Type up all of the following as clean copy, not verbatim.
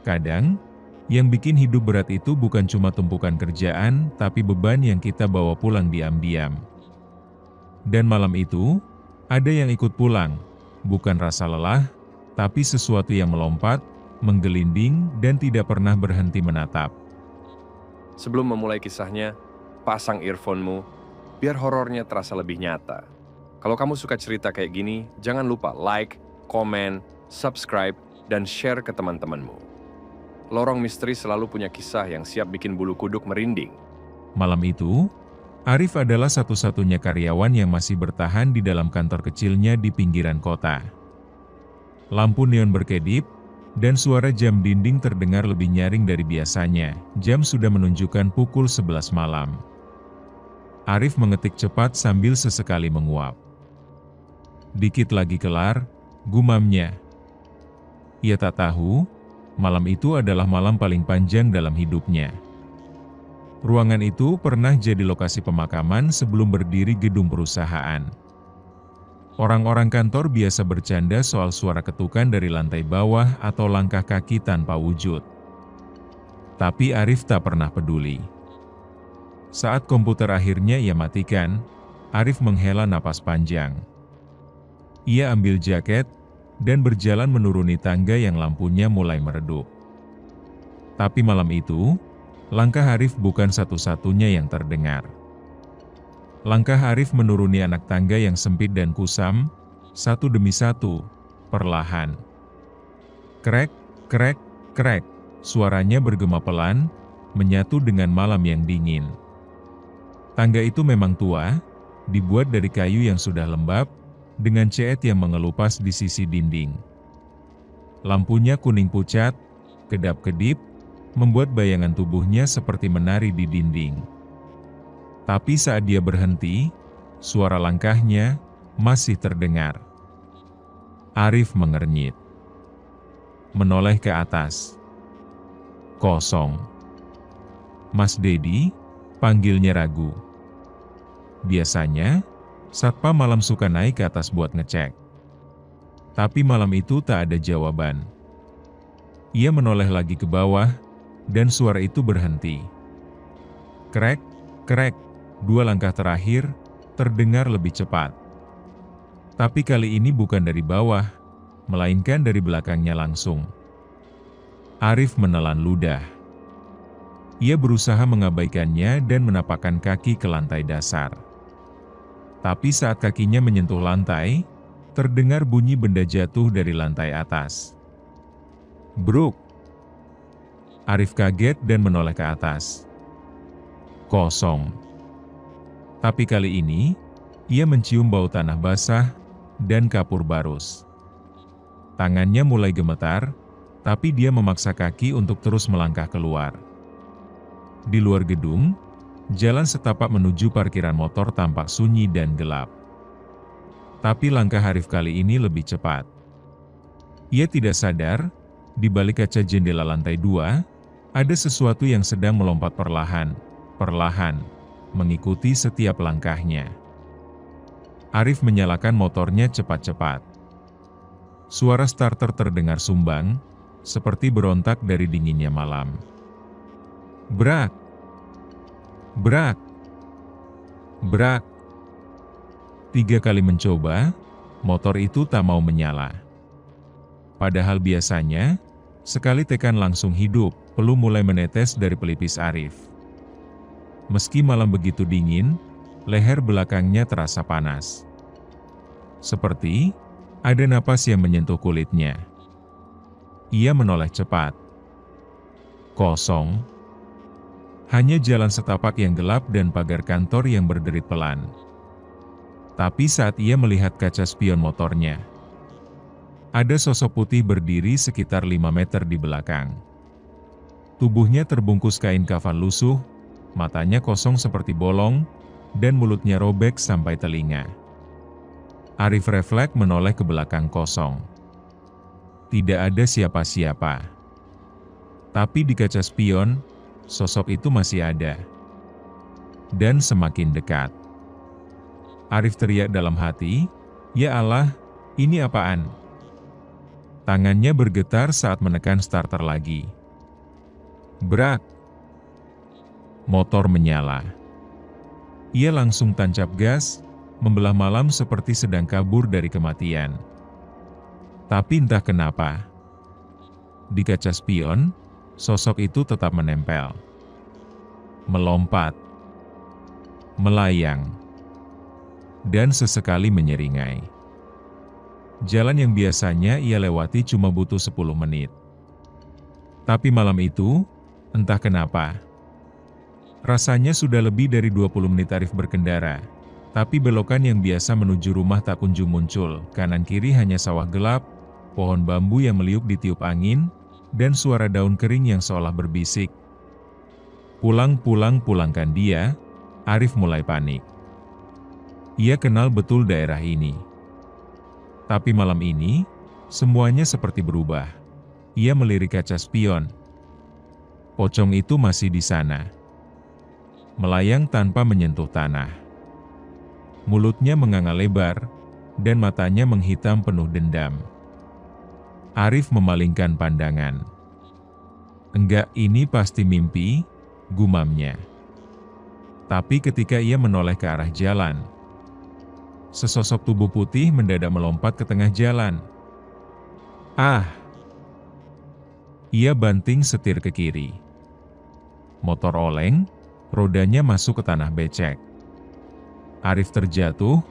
Kadang, yang bikin hidup berat itu bukan cuma tumpukan kerjaan, tapi beban yang kita bawa pulang diam-diam. Dan malam itu, ada yang ikut pulang, bukan rasa lelah, tapi sesuatu yang melompat, menggelinding, dan tidak pernah berhenti menatap. Sebelum memulai kisahnya, pasang earphone-mu, biar horornya terasa lebih nyata. Kalau kamu suka cerita kayak gini, jangan lupa like, komen, subscribe, dan share ke teman-temanmu. Lorong Misteri selalu punya kisah yang siap bikin bulu kuduk merinding. Malam itu, Arif adalah satu-satunya karyawan yang masih bertahan di dalam kantor kecilnya di pinggiran kota. Lampu neon berkedip, dan suara jam dinding terdengar lebih nyaring dari biasanya. Jam sudah menunjukkan pukul 11 malam. Arif mengetik cepat sambil sesekali menguap. Dikit lagi kelar, gumamnya. Ia tak tahu, malam itu adalah malam paling panjang dalam hidupnya. Ruangan itu pernah jadi lokasi pemakaman sebelum berdiri gedung perusahaan. Orang-orang kantor biasa bercanda soal suara ketukan dari lantai bawah atau langkah kaki tanpa wujud. Tapi Arif tak pernah peduli. Saat komputer akhirnya ia matikan, Arif menghela napas panjang. Ia ambil jaket, dan berjalan menuruni tangga yang lampunya mulai meredup. Tapi malam itu, langkah Arif bukan satu-satunya yang terdengar. Langkah Arif menuruni anak tangga yang sempit dan kusam, satu demi satu, perlahan. Krek, krek, krek, suaranya bergema pelan, menyatu dengan malam yang dingin. Tangga itu memang tua, dibuat dari kayu yang sudah lembab, dengan cat yang mengelupas di sisi dinding. Lampunya kuning pucat, kedap-kedip, membuat bayangan tubuhnya seperti menari di dinding. Tapi saat dia berhenti, suara langkahnya masih terdengar. Arif mengernyit. Menoleh ke atas. Kosong. Mas Dedi, panggilnya ragu. Biasanya, satpam malam suka naik ke atas buat ngecek. Tapi malam itu tak ada jawaban. Ia menoleh lagi ke bawah, dan suara itu berhenti. Krek, krek, dua langkah terakhir, terdengar lebih cepat. Tapi kali ini bukan dari bawah, melainkan dari belakangnya langsung. Arif menelan ludah. Ia berusaha mengabaikannya dan menapakkan kaki ke lantai dasar. Tapi saat kakinya menyentuh lantai, terdengar bunyi benda jatuh dari lantai atas. Bruk! Arif kaget dan menoleh ke atas. Kosong. Tapi kali ini, ia mencium bau tanah basah dan kapur barus. Tangannya mulai gemetar, tapi dia memaksa kaki untuk terus melangkah keluar. Di luar gedung, jalan setapak menuju parkiran motor tampak sunyi dan gelap. Tapi langkah Arif kali ini lebih cepat. Ia tidak sadar, di balik kaca jendela lantai 2, ada sesuatu yang sedang melompat perlahan, mengikuti setiap langkahnya. Arif menyalakan motornya cepat-cepat. Suara starter terdengar sumbang, seperti berontak dari dinginnya malam. Brak! Brak! Brak! 3 kali mencoba, motor itu tak mau menyala. Padahal biasanya, sekali tekan langsung hidup, peluh mulai menetes dari pelipis Arif. Meski malam begitu dingin, leher belakangnya terasa panas. Seperti ada napas yang menyentuh kulitnya. Ia menoleh cepat. Kosong. Hanya jalan setapak yang gelap dan pagar kantor yang berderit pelan. Tapi saat ia melihat kaca spion motornya, ada sosok putih berdiri sekitar 5 meter di belakang. Tubuhnya terbungkus kain kafan lusuh, matanya kosong seperti bolong, dan mulutnya robek sampai telinga. Arif refleks menoleh ke belakang kosong. Tidak ada siapa-siapa. Tapi di kaca spion, sosok itu masih ada. Dan semakin dekat. Arif teriak dalam hati, "Ya Allah, ini apaan?" Tangannya bergetar saat menekan starter lagi. Brak! Motor menyala. Ia langsung tancap gas, membelah malam seperti sedang kabur dari kematian. Tapi entah kenapa, di kaca spion, sosok itu tetap menempel. Melompat, melayang, dan sesekali menyeringai. Jalan yang biasanya ia lewati cuma butuh 10 menit. Tapi malam itu, entah kenapa, rasanya sudah lebih dari 20 menit Arif berkendara. Tapi belokan yang biasa menuju rumah tak kunjung muncul, kanan kiri hanya sawah gelap, pohon bambu yang meliuk ditiup angin, dan suara daun kering yang seolah berbisik. Pulangkan dia, Arif mulai panik. Ia kenal betul daerah ini. Tapi malam ini, semuanya seperti berubah. Ia melirik kaca spion. Pocong itu masih di sana. Melayang tanpa menyentuh tanah. Mulutnya menganga lebar, dan matanya menghitam penuh dendam. Arif memalingkan pandangan. Enggak, ini pasti mimpi, gumamnya. Tapi ketika ia menoleh ke arah jalan, sesosok tubuh putih mendadak melompat ke tengah jalan. Ah! Ia banting setir ke kiri. Motor oleng, rodanya masuk ke tanah becek. Arif terjatuh,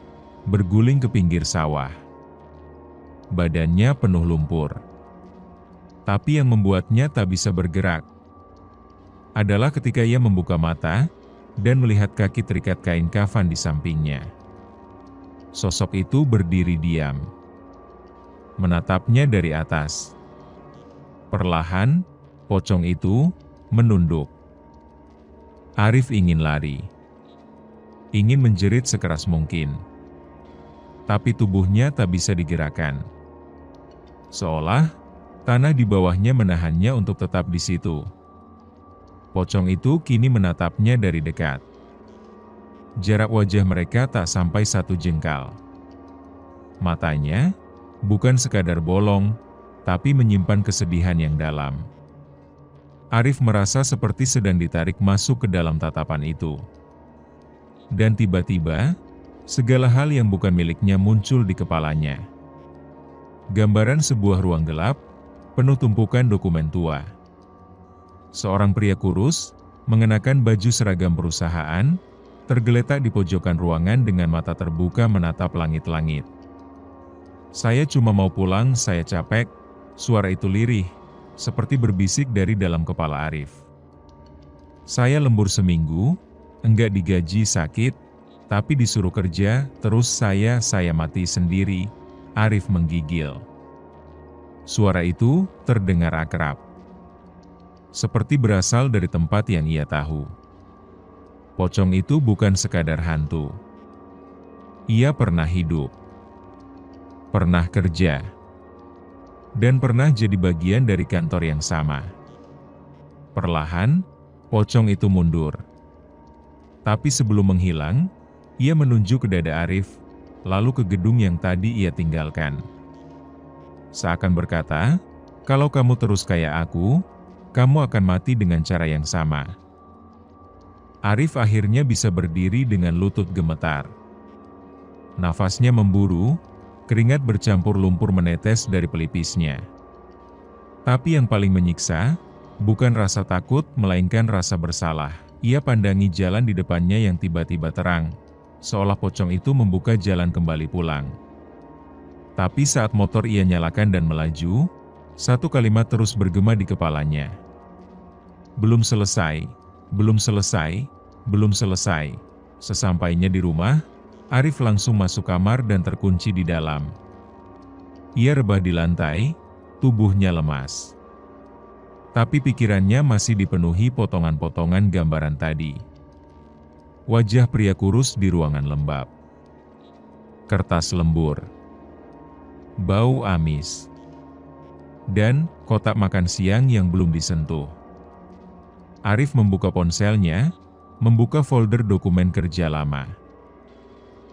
berguling ke pinggir sawah. Badannya penuh lumpur. Tapi yang membuatnya tak bisa bergerak adalah ketika ia membuka mata dan melihat kaki terikat kain kafan di sampingnya. Sosok itu berdiri diam, menatapnya dari atas. Perlahan, pocong itu menunduk. Arif ingin lari, ingin menjerit sekeras mungkin. Tapi tubuhnya tak bisa digerakkan. Seolah tanah di bawahnya menahannya untuk tetap di situ. Pocong itu kini menatapnya dari dekat. Jarak wajah mereka tak sampai 1 jengkal. Matanya bukan sekadar bolong, tapi menyimpan kesedihan yang dalam. Arif merasa seperti sedang ditarik masuk ke dalam tatapan itu. Dan tiba-tiba, segala hal yang bukan miliknya muncul di kepalanya. Gambaran sebuah ruang gelap, penuh tumpukan dokumen tua. Seorang pria kurus, mengenakan baju seragam perusahaan, tergeletak di pojokan ruangan dengan mata terbuka menatap langit-langit. "Saya cuma mau pulang, saya capek," suara itu lirih, seperti berbisik dari dalam kepala Arif. "Saya lembur seminggu, enggak digaji, sakit, tapi disuruh kerja, terus saya mati sendiri," Arif menggigil. Suara itu terdengar akrab, seperti berasal dari tempat yang ia tahu. Pocong itu bukan sekadar hantu. Ia pernah hidup, pernah kerja, dan pernah jadi bagian dari kantor yang sama. Perlahan, pocong itu mundur. Tapi sebelum menghilang, ia menunjuk ke dada Arif, lalu ke gedung yang tadi ia tinggalkan. Seakan berkata, "Kalau kamu terus kayak aku, kamu akan mati dengan cara yang sama." Arif akhirnya bisa berdiri dengan lutut gemetar. Nafasnya memburu, keringat bercampur lumpur menetes dari pelipisnya. Tapi yang paling menyiksa, bukan rasa takut melainkan rasa bersalah. Ia pandangi jalan di depannya yang tiba-tiba terang, seolah pocong itu membuka jalan kembali pulang. Tapi saat motor ia nyalakan dan melaju, satu kalimat terus bergema di kepalanya. "Belum selesai, belum selesai, belum selesai." Sesampainya di rumah, Arif langsung masuk kamar dan terkunci di dalam. Ia rebah di lantai, tubuhnya lemas. Tapi pikirannya masih dipenuhi potongan-potongan gambaran tadi. Wajah pria kurus di ruangan lembab. Kertas lembur. Bau amis. Dan kotak makan siang yang belum disentuh. Arif membuka ponselnya, membuka folder dokumen kerja lama.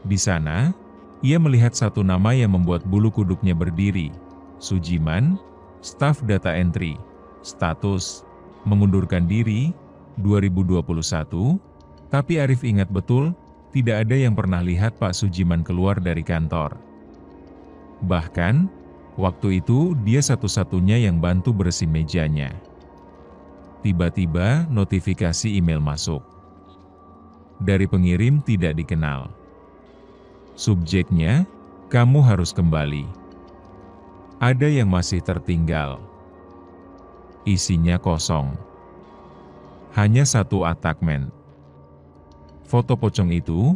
Di sana, ia melihat satu nama yang membuat bulu kuduknya berdiri. Sujiman, staf data entry, status, mengundurkan diri, 2021, tapi Arif ingat betul, tidak ada yang pernah lihat Pak Sujiman keluar dari kantor. Bahkan, waktu itu dia satu-satunya yang bantu bersih mejanya. Tiba-tiba notifikasi email masuk. Dari pengirim tidak dikenal. Subjeknya, kamu harus kembali. Ada yang masih tertinggal. Isinya kosong. Hanya satu attachment. Foto pocong itu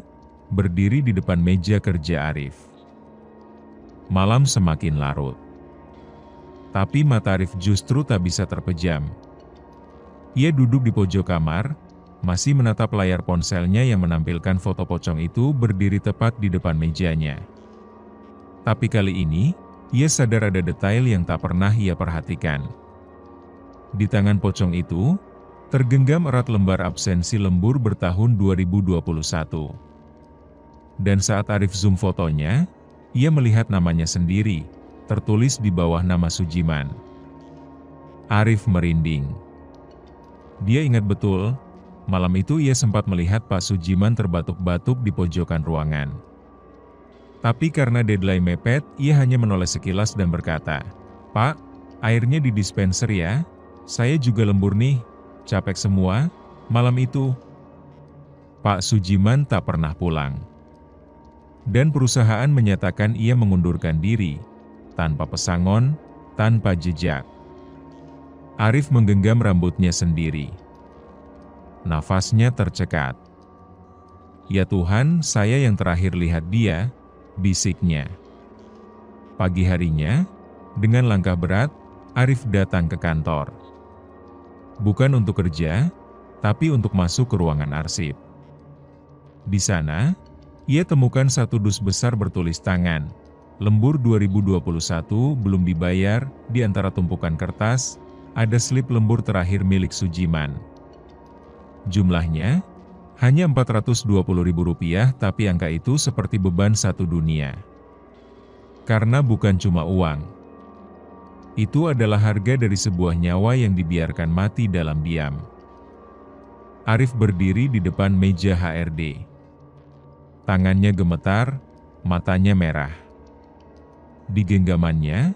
berdiri di depan meja kerja Arif. Malam semakin larut. Tapi mata Arif justru tak bisa terpejam. Ia duduk di pojok kamar, masih menatap layar ponselnya yang menampilkan foto pocong itu berdiri tepat di depan mejanya. Tapi kali ini, ia sadar ada detail yang tak pernah ia perhatikan. Di tangan pocong itu, tergenggam erat lembar absensi lembur bertahun 2021. Dan saat Arif zoom fotonya, ia melihat namanya sendiri, tertulis di bawah nama Sujiman. Arif merinding. Dia ingat betul, malam itu ia sempat melihat Pak Sujiman terbatuk-batuk di pojokan ruangan. Tapi karena deadline mepet, ia hanya menoleh sekilas dan berkata, "Pak, airnya di dispenser ya, saya juga lembur nih. Capek semua, malam itu." Pak Sujiman tak pernah pulang. Dan perusahaan menyatakan ia mengundurkan diri, tanpa pesangon, tanpa jejak. Arif menggenggam rambutnya sendiri. Nafasnya tercekat. "Ya Tuhan, saya yang terakhir lihat dia," bisiknya. Pagi harinya, dengan langkah berat, Arif datang ke kantor. Bukan untuk kerja, tapi untuk masuk ke ruangan arsip. Di sana, ia temukan satu dus besar bertulis tangan, lembur 2021 belum dibayar. Di antara tumpukan kertas, ada slip lembur terakhir milik Sujiman. Jumlahnya, hanya Rp420.000, tapi angka itu seperti beban satu dunia. Karena bukan cuma uang. Itu adalah harga dari sebuah nyawa yang dibiarkan mati dalam diam. Arif berdiri di depan meja HRD. Tangannya gemetar, matanya merah. Di genggamannya,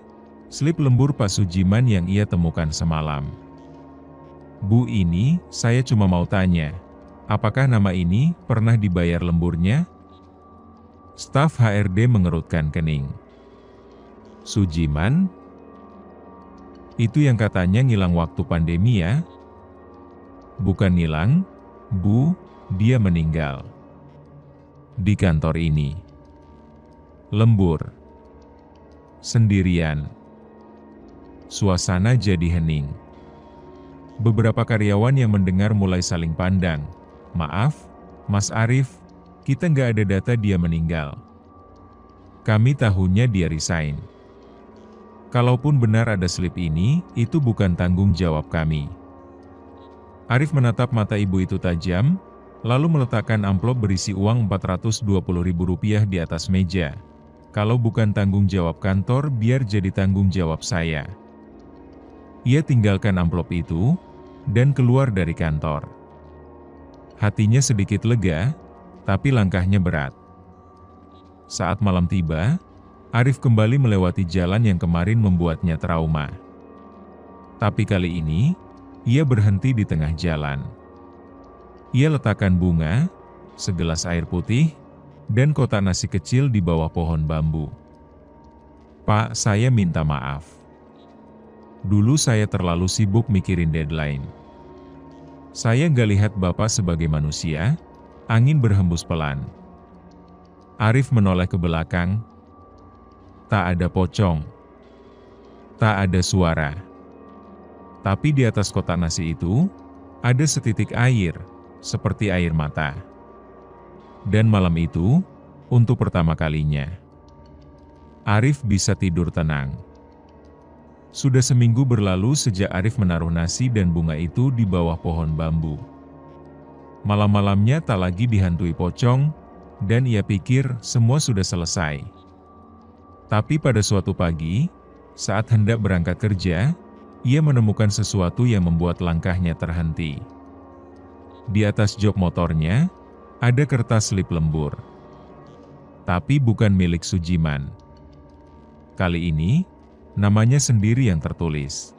slip lembur Pak Sujiman yang ia temukan semalam. "Bu, ini, saya cuma mau tanya, apakah nama ini pernah dibayar lemburnya?" Staf HRD mengerutkan kening. "Sujiman? Itu yang katanya ngilang waktu pandemi ya?" "Bukan ngilang, Bu, dia meninggal. Di kantor ini. Lembur. Sendirian." Suasana jadi hening. Beberapa karyawan yang mendengar mulai saling pandang. "Maaf, Mas Arif, kita nggak ada data dia meninggal. Kami tahunya dia resign. Kalaupun benar ada slip ini, itu bukan tanggung jawab kami." Arif menatap mata ibu itu tajam, lalu meletakkan amplop berisi uang Rp420.000 di atas meja. "Kalau bukan tanggung jawab kantor, biar jadi tanggung jawab saya." Ia tinggalkan amplop itu, dan keluar dari kantor. Hatinya sedikit lega, tapi langkahnya berat. Saat malam tiba, Arif kembali melewati jalan yang kemarin membuatnya trauma. Tapi kali ini, ia berhenti di tengah jalan. Ia letakkan bunga, segelas air putih, dan kotak nasi kecil di bawah pohon bambu. "Pak, saya minta maaf. Dulu saya terlalu sibuk mikirin deadline. Saya nggak lihat Bapak sebagai manusia." Angin berhembus pelan. Arif menoleh ke belakang. Tak ada pocong. Tak ada suara. Tapi di atas kotak nasi itu, ada setitik air, seperti air mata. Dan malam itu, untuk pertama kalinya, Arif bisa tidur tenang. Sudah seminggu berlalu sejak Arif menaruh nasi dan bunga itu di bawah pohon bambu. Malam-malamnya tak lagi dihantui pocong, dan ia pikir semua sudah selesai. Tapi pada suatu pagi, saat hendak berangkat kerja, ia menemukan sesuatu yang membuat langkahnya terhenti. Di atas jok motornya, ada kertas slip lembur. Tapi bukan milik Sujiman. Kali ini, namanya sendiri yang tertulis.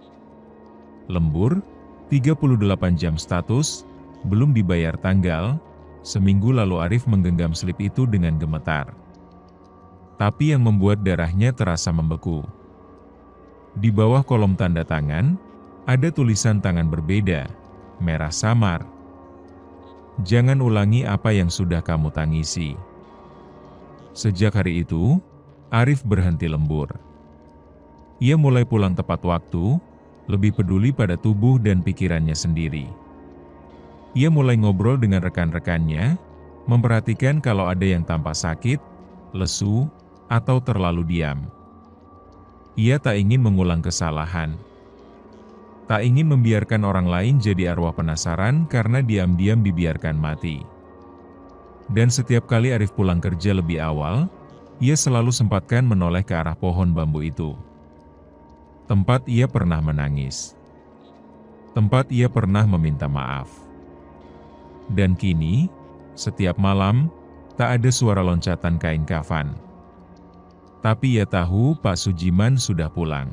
Lembur, 38 jam status, belum dibayar tanggal. Seminggu lalu Arif menggenggam slip itu dengan gemetar. Tapi yang membuat darahnya terasa membeku. Di bawah kolom tanda tangan, ada tulisan tangan berbeda, merah samar. Jangan ulangi apa yang sudah kamu tangisi. Sejak hari itu, Arif berhenti lembur. Ia mulai pulang tepat waktu, lebih peduli pada tubuh dan pikirannya sendiri. Ia mulai ngobrol dengan rekan-rekannya, memperhatikan kalau ada yang tampak sakit, lesu, atau terlalu diam. Ia tak ingin mengulang kesalahan. Tak ingin membiarkan orang lain jadi arwah penasaran karena diam-diam dibiarkan mati. Dan setiap kali Arif pulang kerja lebih awal, ia selalu sempatkan menoleh ke arah pohon bambu itu. Tempat ia pernah menangis. Tempat ia pernah meminta maaf. Dan kini, setiap malam, tak ada suara loncatan kain kafan. Tapi ia tahu Pak Sujiman sudah pulang.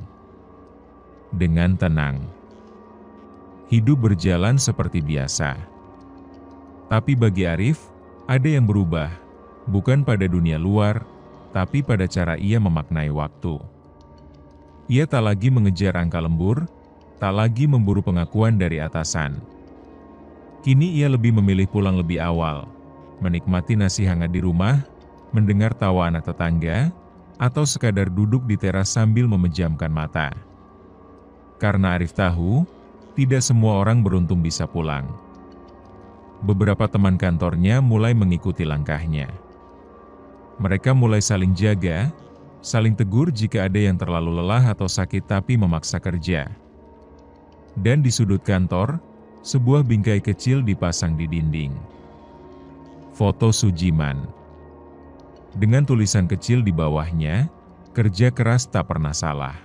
Dengan tenang. Hidup berjalan seperti biasa. Tapi bagi Arif, ada yang berubah, bukan pada dunia luar, tapi pada cara ia memaknai waktu. Ia tak lagi mengejar angka lembur, tak lagi memburu pengakuan dari atasan. Kini ia lebih memilih pulang lebih awal, menikmati nasi hangat di rumah, mendengar tawa anak tetangga, atau sekadar duduk di teras sambil memejamkan mata. Karena Arif tahu, tidak semua orang beruntung bisa pulang. Beberapa teman kantornya mulai mengikuti langkahnya. Mereka mulai saling jaga, saling tegur jika ada yang terlalu lelah atau sakit tapi memaksa kerja. Dan di sudut kantor, sebuah bingkai kecil dipasang di dinding. Foto Sujiman. Dengan tulisan kecil di bawahnya, kerja keras tak pernah salah.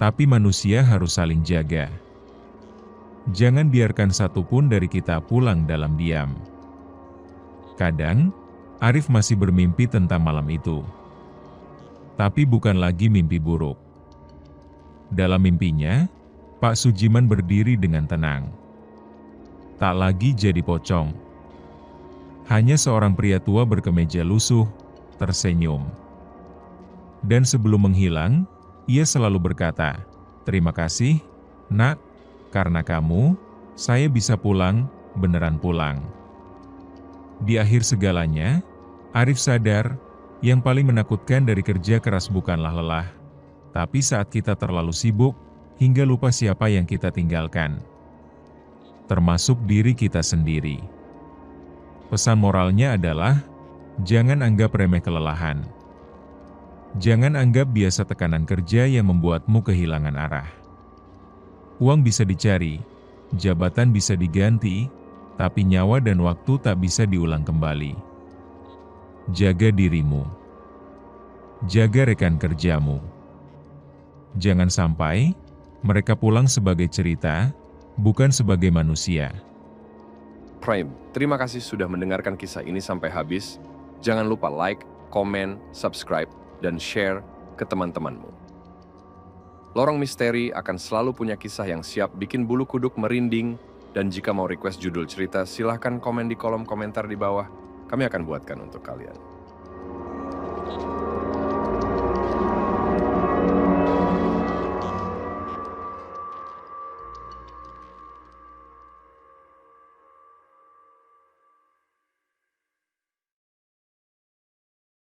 Tapi manusia harus saling jaga. Jangan biarkan satupun dari kita pulang dalam diam. Kadang, Arif masih bermimpi tentang malam itu. Tapi bukan lagi mimpi buruk. Dalam mimpinya, Pak Sujiman berdiri dengan tenang. Tak lagi jadi pocong. Hanya seorang pria tua berkemeja lusuh, tersenyum. Dan sebelum menghilang, ia selalu berkata, "Terima kasih, Nak. Karena kamu, saya bisa pulang, beneran pulang." Di akhir segalanya, Arif sadar, yang paling menakutkan dari kerja keras bukanlah lelah, tapi saat kita terlalu sibuk, hingga lupa siapa yang kita tinggalkan. Termasuk diri kita sendiri. Pesan moralnya adalah, jangan anggap remeh kelelahan. Jangan anggap biasa tekanan kerja yang membuatmu kehilangan arah. Uang bisa dicari, jabatan bisa diganti, tapi nyawa dan waktu tak bisa diulang kembali. Jaga dirimu. Jaga rekan kerjamu. Jangan sampai mereka pulang sebagai cerita, bukan sebagai manusia. Prime, terima kasih sudah mendengarkan kisah ini sampai habis. Jangan lupa like, komen, subscribe, dan share ke teman-temanmu. Lorong Misteri akan selalu punya kisah yang siap bikin bulu kuduk merinding, dan jika mau request judul cerita, silahkan komen di kolom komentar di bawah. Kami akan buatkan untuk kalian.